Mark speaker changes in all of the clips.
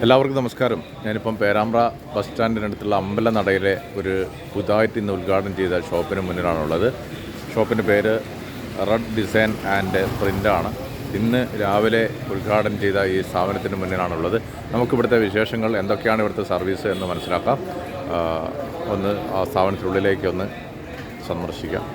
Speaker 1: എല്ലാവർക്കും നമസ്കാരം. ഞാനിപ്പം പേരാമ്പ്ര ബസ് സ്റ്റാൻഡിനടുത്തുള്ള അമ്പലനടയിലെ ഒരു പുതുതായിട്ട് ഇന്ന് ഉദ്ഘാടനം ചെയ്ത ഷോപ്പിന് മുന്നിലാണുള്ളത്. ഷോപ്പിൻ്റെ പേര് റെഡ് ഡിസൈൻ ആൻഡ് പ്രിൻ്റാണ്. ഇന്ന് രാവിലെ ഉദ്ഘാടനം ചെയ്ത ഈ സ്ഥാപനത്തിന് മുന്നിലാണുള്ളത്. നമുക്കിവിടുത്തെ വിശേഷങ്ങൾ, എന്തൊക്കെയാണ് ഇവിടുത്തെ സർവീസ് എന്ന് മനസ്സിലാക്കാം. ഒന്ന് ആ സ്ഥാപനത്തിനുള്ളിലേക്ക് ഒന്ന് സന്ദർശിക്കാം.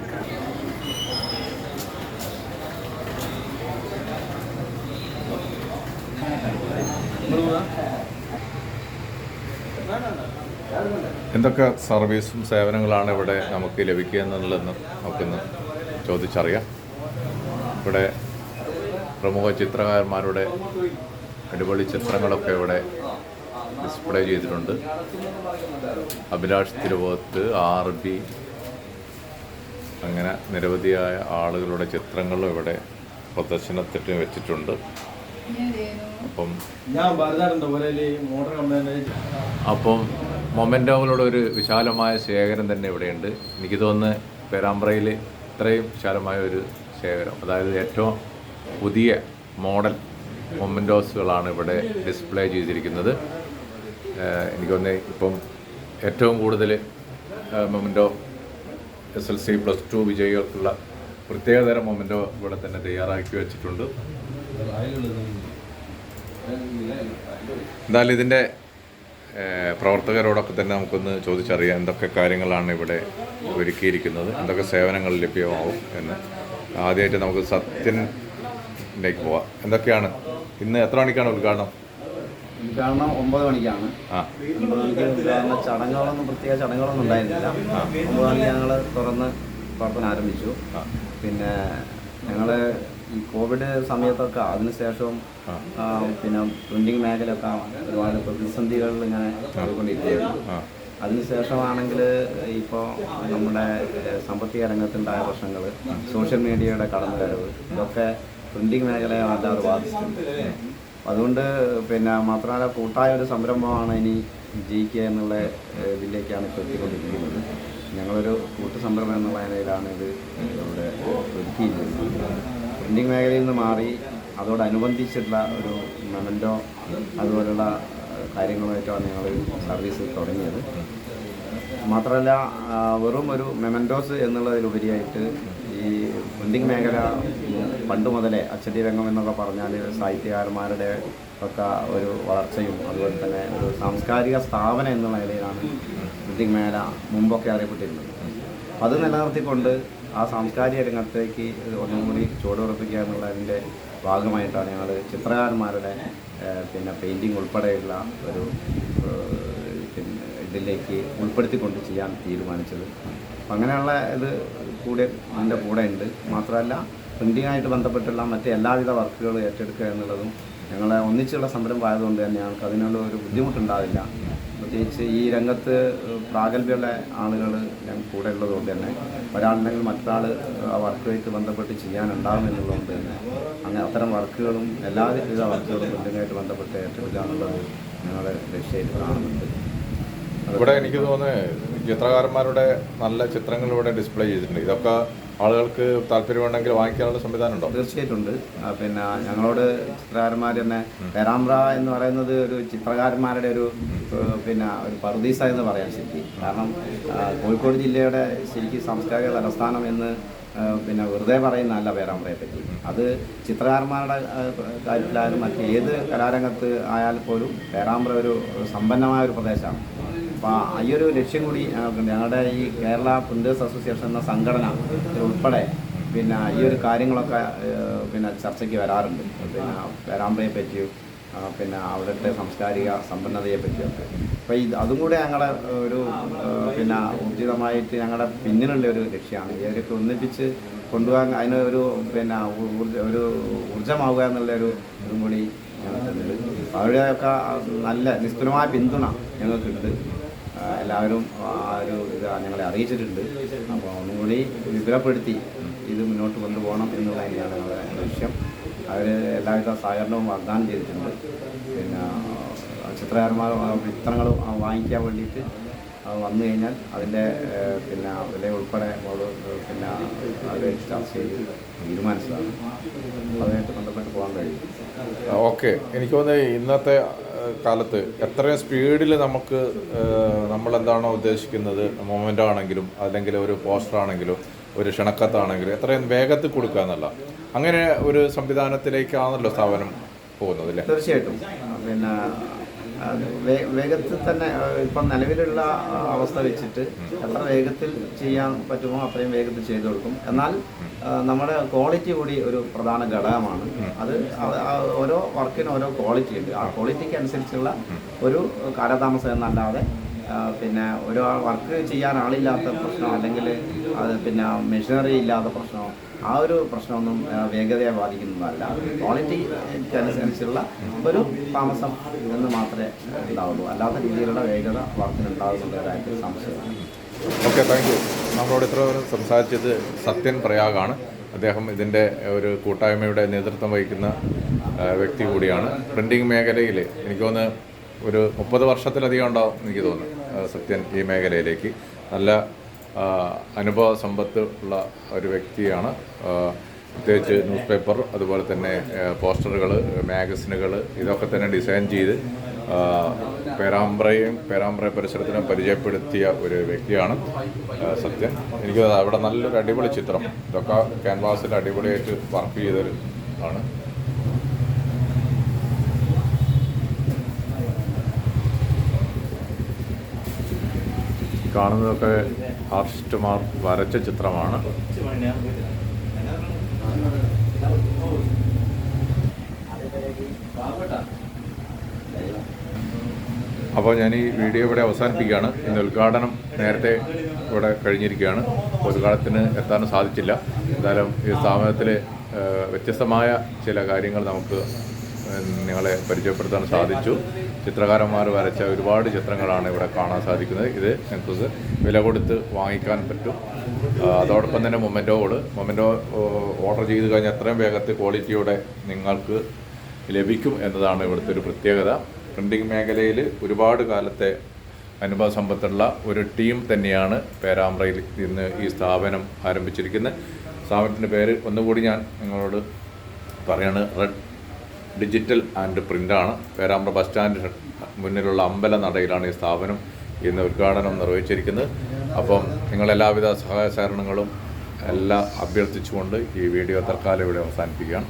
Speaker 1: എന്തൊക്കെ സർവീസും സേവനങ്ങളാണ് ഇവിടെ നമുക്ക് ലഭിക്കുക എന്നുള്ളതെന്ന് നമുക്കൊന്ന് ചോദിച്ചറിയാം. ഇവിടെ പ്രമുഖ ചിത്രകാരന്മാരുടെ അടിപൊളി ചിത്രങ്ങളൊക്കെ ഇവിടെ ഡിസ്പ്ലേ ചെയ്തിട്ടുണ്ട്. അഭിലാഷ് തിരുവോത്ത്, RB, അങ്ങനെ നിരവധിയായ ആളുകളുടെ ചിത്രങ്ങളും ഇവിടെ പ്രദർശനത്തിന് വെച്ചിട്ടുണ്ട്. അപ്പം മൊമെൻറ്റോകളുടെ ഒരു വിശാലമായ ശേഖരം തന്നെ ഇവിടെയുണ്ട്. എനിക്ക് തോന്നുന്നു പേരാമ്പ്രയിൽ ഇത്രയും വിശാലമായ ഒരു ശേഖരം, അതായത് ഏറ്റവും പുതിയ മോഡൽ മൊമെൻറ്റോസുകളാണ് ഇവിടെ ഡിസ്പ്ലേ ചെയ്തിരിക്കുന്നത്. എനിക്ക് തോന്നുന്നു ഇപ്പം ഏറ്റവും കൂടുതൽ മൊമെൻറ്റോ SLC +2 വിജയികൾക്കുള്ള പ്രത്യേകതരം മൊമെൻറ്റോ ഇവിടെ തന്നെ തയ്യാറാക്കി വെച്ചിട്ടുണ്ട്. എന്തായാലും ഇതിൻ്റെ പ്രവർത്തകരോടൊക്കെ തന്നെ നമുക്കൊന്ന് ചോദിച്ചറിയാം എന്തൊക്കെ കാര്യങ്ങളാണ് ഇവിടെ ഒരുക്കിയിരിക്കുന്നത്, എന്തൊക്കെ സേവനങ്ങൾ ലഭ്യമാവും എന്ന്. ആദ്യമായിട്ട് നമുക്ക് സത്യനിലേക്ക് പോവാം. എന്തൊക്കെയാണ് ഇന്ന്, എത്ര മണിക്കാണ് ഉദ്ഘാടനം?
Speaker 2: ഉദ്ഘാടനം 9 മണിക്കാണ്. 9 മണിക്ക് ഉദ്ഘാടന ചടങ്ങുകളൊന്നും, പ്രത്യേക ചടങ്ങുകളൊന്നും ഉണ്ടായിരുന്നില്ല. 9 മണിക്ക് ഞങ്ങൾ തുറന്ന് പ്രവർത്തനം ആരംഭിച്ചു. പിന്നെ ഞങ്ങൾ ഈ കോവിഡ് സമയത്തൊക്കെ അതിനുശേഷവും പിന്നെ പ്രിൻറ്റിങ് മേഖലയൊക്കെ ഒരുപാട് പ്രതിസന്ധികളിൽ ഇങ്ങനെ പോയിക്കൊണ്ടിരിക്കുകയായിരുന്നു. അതിനുശേഷമാണെങ്കിൽ ഇപ്പോൾ നമ്മുടെ സാമ്പത്തിക രംഗത്തുണ്ടായ പ്രശ്നങ്ങൾ, സോഷ്യൽ മീഡിയയുടെ കടന്നുവരവ്, ഇതൊക്കെ പ്രിൻറ്റിങ് മേഖലയെ വല്ലാതെ ബാധിച്ചിട്ടുണ്ട്. അതുകൊണ്ട് പിന്നെ മാത്രമല്ല, കൂട്ടായ ഒരു സംരംഭമാണ് ഇനി വിജയിക്കുക എന്നുള്ള ഇതിലേക്കാണ് ഇപ്പോൾ എത്തിക്കൊണ്ടിരിക്കുന്നത്. ഞങ്ങളൊരു കൂട്ടു സംരംഭം എന്നുള്ള നിലയിലാണ് ഇത് ഇവിടെ ഒരുക്കിയിരിക്കുന്നത്. പ്രിൻറ്റിങ് മേഖലയിൽ നിന്ന് മാറി അതോടനുബന്ധിച്ചിട്ടുള്ള ഒരു മൊമെൻറ്റോ അതുപോലുള്ള കാര്യങ്ങളുമായിട്ടാണ് ഞങ്ങൾ സർവീസ് തുടങ്ങിയത്. മാത്രമല്ല, വെറും ഒരു മെമൻറ്റോസ് എന്നുള്ളതിലുപരിയായിട്ട് ഈ പ്രിൻറ്റിങ് മേഖല പണ്ട് മുതലേ അച്ചടി രംഗം എന്നൊക്കെ പറഞ്ഞാൽ സാഹിത്യകാരന്മാരുടെ ഒക്കെ ഒരു വളർച്ചയും അതുപോലെ തന്നെ ഒരു സാംസ്കാരിക സ്ഥാപനം എന്നുള്ള നിലയിലാണ് പ്രിൻറ്റിങ് മേഖല മുമ്പൊക്കെ അറിയപ്പെട്ടിരുന്നത്. അത് നിലനിർത്തിക്കൊണ്ട് ആ സാംസ്കാരിക രംഗത്തേക്ക് ഒന്നും കൂടി ചുവടുറപ്പിക്കുക എന്നുള്ളതിൻ്റെ ഭാഗമായിട്ടാണ് ഞങ്ങൾ ചിത്രകാരന്മാരുടെ പിന്നെ പെയിൻറ്റിങ് ഉൾപ്പെടെയുള്ള ഒരു പിന്നെ ഇതിലേക്ക് ഉൾപ്പെടുത്തിക്കൊണ്ട് ചെയ്യാൻ തീരുമാനിച്ചത്. അങ്ങനെയുള്ള ഇത് കൂടെ അതിൻ്റെ കൂടെ ഉണ്ട്. മാത്രമല്ല, പ്രിൻറ്റിങ്ങായിട്ട് ബന്ധപ്പെട്ടുള്ള മറ്റ് എല്ലാവിധ വർക്കുകളും ഏറ്റെടുക്കുക എന്നുള്ളതും ഞങ്ങളെ ഒന്നിച്ചുള്ള സംരംഭമായതുകൊണ്ട് തന്നെ ഞങ്ങൾക്ക് അതിനുള്ള ഒരു ബുദ്ധിമുട്ടുണ്ടാവില്ല. പ്രത്യേകിച്ച് ഈ രംഗത്ത് പ്രാഗൽഭ്യമുള്ള ആളുകൾ ഞങ്ങൾ കൂടെ ഉള്ളതുകൊണ്ട് തന്നെ ഒരാളുണ്ടെങ്കിൽ മറ്റൊരാൾ ആ വർക്കുമായിട്ട് ബന്ധപ്പെട്ട് ചെയ്യാനുണ്ടാകും എന്നുള്ളതുകൊണ്ട് തന്നെ അങ്ങനെ അത്തരം വർക്കുകളും എല്ലാവിധ വർക്കുകളും പ്രിൻറ്റിങ്ങായിട്ട് ബന്ധപ്പെട്ട് ഏറ്റെടുക്കുക എന്നുള്ളത് ഞങ്ങളുടെ ലക്ഷ്യമായിട്ട് കാണുന്നുണ്ട്.
Speaker 1: ഇവിടെ എനിക്ക് തോന്നുന്നത് ചിത്രകാരന്മാരുടെ നല്ല ചിത്രങ്ങൾ ഇവിടെ ഡിസ്പ്ലേ ചെയ്തിട്ടുണ്ട്. ഇതൊക്കെ ആളുകൾക്ക് താല്പര്യമുണ്ടെങ്കിൽ വാങ്ങിക്കാനുള്ള സംവിധാനം ഉണ്ടോ?
Speaker 2: തീർച്ചയായിട്ടും ഉണ്ട്. പിന്നെ ഞങ്ങളോട് ചിത്രകാരന്മാർ തന്നെ, പേരാമ്പ്ര എന്ന് പറയുന്നത് ഒരു ചിത്രകാരന്മാരുടെ ഒരു പിന്നെ ഒരു പറുദീസ എന്ന് പറയാൻ ശരിക്കും. കാരണം കോഴിക്കോട് ജില്ലയുടെ ശരിക്കും സാംസ്കാരിക തലസ്ഥാനം എന്ന് പിന്നെ വെറുതെ പറയുന്നതല്ല പേരാമ്പ്രയെ പറ്റി. അത് ചിത്രകാരന്മാരുടെ കാര്യത്തിലായാലും മറ്റ് ഏത് കലാരംഗത്ത് ആയാൽ പോലും പേരാമ്പ്ര ഒരു സമ്പന്നമായ ഒരു പ്രദേശമാണ്. അപ്പോൾ ഈ ഒരു ലക്ഷ്യം കൂടി ഞങ്ങളുടെ ഈ കേരള പ്രിൻറ്റേഴ്സ് അസോസിയേഷൻ എന്ന സംഘടന ഉൾപ്പെടെ പിന്നെ ഈ ഒരു കാര്യങ്ങളൊക്കെ പിന്നെ ചർച്ചയ്ക്ക് വരാറുണ്ട്. പിന്നെ പേരാമ്പ്രയെ പറ്റിയും പിന്നെ അവിടുത്തെ സാംസ്കാരിക സമ്പന്നതയെ പറ്റിയൊക്കെ. അപ്പോൾ അതും കൂടെ ഞങ്ങളുടെ ഒരു പിന്നെ ഊർജിതമായിട്ട് ഞങ്ങളുടെ പിന്നിലുള്ള ഒരു ലക്ഷ്യമാണ്. ഇവരൊക്കെ ഒന്നിപ്പിച്ച് കൊണ്ടുപോകാൻ അതിന് ഒരു പിന്നെ ഒരു ഊർജ്ജമാവുക എന്നുള്ളൊരു ഇതും കൂടി ഞങ്ങൾക്കുണ്ട്. അവരുടെയൊക്കെ നല്ല നിസ്തുലമായ പിന്തുണ ഞങ്ങൾക്കുണ്ട്. എല്ലാവരും ആ ഒരു ഇത് ഞങ്ങളെ അറിയിച്ചിട്ടുണ്ട്. അപ്പോൾ ഒന്നും കൂടി വിപുലപ്പെടുത്തി ഇത് മുന്നോട്ട് കൊണ്ടുപോകണം എന്നുള്ള തന്നെയാണ് ഞങ്ങളുടെ ലക്ഷ്യം. അവർ എല്ലാവിധ സഹകരണവും വാഗ്ദാനം ചെയ്തിട്ടുണ്ട്. പിന്നെ ചിത്രകാരന്മാർ ചിത്രങ്ങൾ വാങ്ങിക്കാൻ വേണ്ടിയിട്ട് വന്നു കഴിഞ്ഞാൽ അതിൻ്റെ പിന്നെ വില ഉൾപ്പെടെ പിന്നെ അവരുമായിട്ട് ചർച്ച ചെയ്ത് തീരുമാനിച്ചതാണ്. അതുമായിട്ട് ബന്ധപ്പെട്ട് പോകാൻ കഴിയും.
Speaker 1: ഓക്കെ, എനിക്ക് തോന്നുന്നത് ഇന്നത്തെ കാലത്ത് എത്രയും സ്പീഡിൽ നമുക്ക് നമ്മളെന്താണോ ഉദ്ദേശിക്കുന്നത്, മൊമെൻ്റ് ആണെങ്കിലും അല്ലെങ്കിൽ ഒരു പോസ്റ്റർ ആണെങ്കിലും ഒരു ക്ഷണക്കത്താണെങ്കിലും എത്രയും വേഗത്തിൽ കൊടുക്കുക എന്നല്ല, അങ്ങനെ ഒരു സംവിധാനത്തിലേക്കാണല്ലോ സ്ഥാപനം പോകുന്നത് അല്ലേ?
Speaker 2: തീർച്ചയായിട്ടും. പിന്നെ വേഗത്തിൽ തന്നെ ഇപ്പം നിലവിലുള്ള അവസ്ഥ വെച്ചിട്ട് എത്ര വേഗത്തിൽ ചെയ്യാൻ പറ്റുമോ അത്രയും വേഗത്തിൽ ചെയ്തു കൊടുക്കും. എന്നാൽ നമ്മുടെ ക്വാളിറ്റി കൂടി ഒരു പ്രധാന ഘടകമാണ്. അത് ഓരോ വർക്കിനും ഓരോ ക്വാളിറ്റി ഉണ്ട്. ആ ക്വാളിറ്റിക്ക് അനുസരിച്ചുള്ള ഒരു കാലതാമസം എന്നല്ലാതെ പിന്നെ ഒരു വർക്ക് ചെയ്യാൻ ആളില്ലാത്ത പ്രശ്നം അല്ലെങ്കിൽ അത് പിന്നെ മെഷീനറി ഇല്ലാത്ത പ്രശ്നമോ ആ ഒരു പ്രശ്നമൊന്നും വേഗതയെ ബാധിക്കുന്നതല്ല. ക്വാളിറ്റിക്ക് അനുസരിച്ചുള്ള ഒരു താമസം എന്ന് മാത്രമേ ഉണ്ടാവുള്ളൂ. അല്ലാത്ത രീതിയിലുള്ള വേഗത വർക്കിന് ഉണ്ടാകുന്നുള്ളതായിട്ട് സംശയമാണ്.
Speaker 1: Okay, thank you. നമ്മളോട് ഇത്ര സംസാരിച്ചത് സത്യൻ പ്രയാഗാണ്. അദ്ദേഹം ഇതിൻ്റെ ഒരു കൂട്ടായ്മയുടെ നേതൃത്വം വഹിക്കുന്ന വ്യക്തി കൂടിയാണ്. പ്രിൻറ്റിങ് മേഖലയിൽ എനിക്ക് തോന്നുന്നു ഒരു 30 വർഷത്തിലധികം ഉണ്ടാവും എനിക്ക് തോന്നുന്നു സത്യൻ ഈ മേഖലയിലേക്ക്. നല്ല അനുഭവ സമ്പത്ത് ഉള്ള ഒരു വ്യക്തിയാണ്. പ്രത്യേകിച്ച് ന്യൂസ് പേപ്പർ, അതുപോലെ തന്നെ പോസ്റ്ററുകൾ, മാഗസിനുകൾ ഇതൊക്കെ തന്നെ ഡിസൈൻ ചെയ്ത് പേരാമ്പ്ര പരിസരത്തിനെ പരിചയപ്പെടുത്തിയ ഒരു വ്യക്തിയാണ് സത്യൻ. എനിക്ക് അവിടെ നല്ലൊരു അടിപൊളി ചിത്രം, ഇതൊക്കെ ക്യാൻവാസിൽ അടിപൊളിയായിട്ട് വർക്ക് ചെയ്തൊരു ആണ്. കാണുന്നതൊക്കെ ആർട്ടിസ്റ്റുമാർ വരച്ച ചിത്രമാണ്. അപ്പോൾ ഞാൻ ഈ വീഡിയോ ഇവിടെ അവസാനിപ്പിക്കുകയാണ്. ഇന്ന് ഉദ്ഘാടനം നേരത്തെ ഇവിടെ കഴിഞ്ഞിരിക്കുകയാണ്. ഉദ്ഘാടനത്തിന് എത്താൻ സാധിച്ചില്ല. എന്തായാലും ഈ സ്ഥാപനത്തിൽ വ്യത്യസ്തമായ ചില കാര്യങ്ങൾ നമുക്ക് നിങ്ങളെ പരിചയപ്പെടുത്താൻ സാധിച്ചു. ചിത്രകാരന്മാർ വരച്ച ഒരുപാട് ചിത്രങ്ങളാണ് ഇവിടെ കാണാൻ സാധിക്കുന്നത്. ഇത് നിങ്ങൾക്ക് വില കൊടുത്ത് വാങ്ങിക്കാൻ പറ്റും. അതോടൊപ്പം തന്നെ മൊമെൻറ്റോ ഓർഡർ ചെയ്ത് കഴിഞ്ഞാൽ എത്രയും വേഗത്തിൽ ക്വാളിറ്റിയോടെ നിങ്ങൾക്ക് ലഭിക്കും എന്നതാണ് ഇവിടുത്തെ ഒരു പ്രത്യേകത. പ്രിൻറ്റിങ് മേഖലയിൽ ഒരുപാട് കാലത്തെ അനുഭവ സമ്പത്തുള്ള ഒരു ടീം തന്നെയാണ് പേരാമ്പ്രയിൽ ഇന്ന് ഈ സ്ഥാപനം ആരംഭിച്ചിരിക്കുന്നത്. സ്ഥാപനത്തിൻ്റെ പേര് ഒന്നുകൂടി ഞാൻ നിങ്ങളോട് പറയാണ്, റെഡ് ഡിജിറ്റൽ ആൻഡ് പ്രിൻ്റാണ്. പേരാമ്പ്ര ബസ് സ്റ്റാൻഡിന് മുന്നിലുള്ള അമ്പല നടയിലാണ് ഈ സ്ഥാപനം ഇന്ന് ഉദ്ഘാടനം നിർവഹിച്ചിരിക്കുന്നത്. അപ്പം നിങ്ങളെല്ലാവിധ സഹായ സഹകരണങ്ങളും എല്ലാം അഭ്യർത്ഥിച്ചുകൊണ്ട് ഈ വീഡിയോ തൽക്കാലം ഇവിടെ അവസാനിപ്പിക്കുകയാണ്.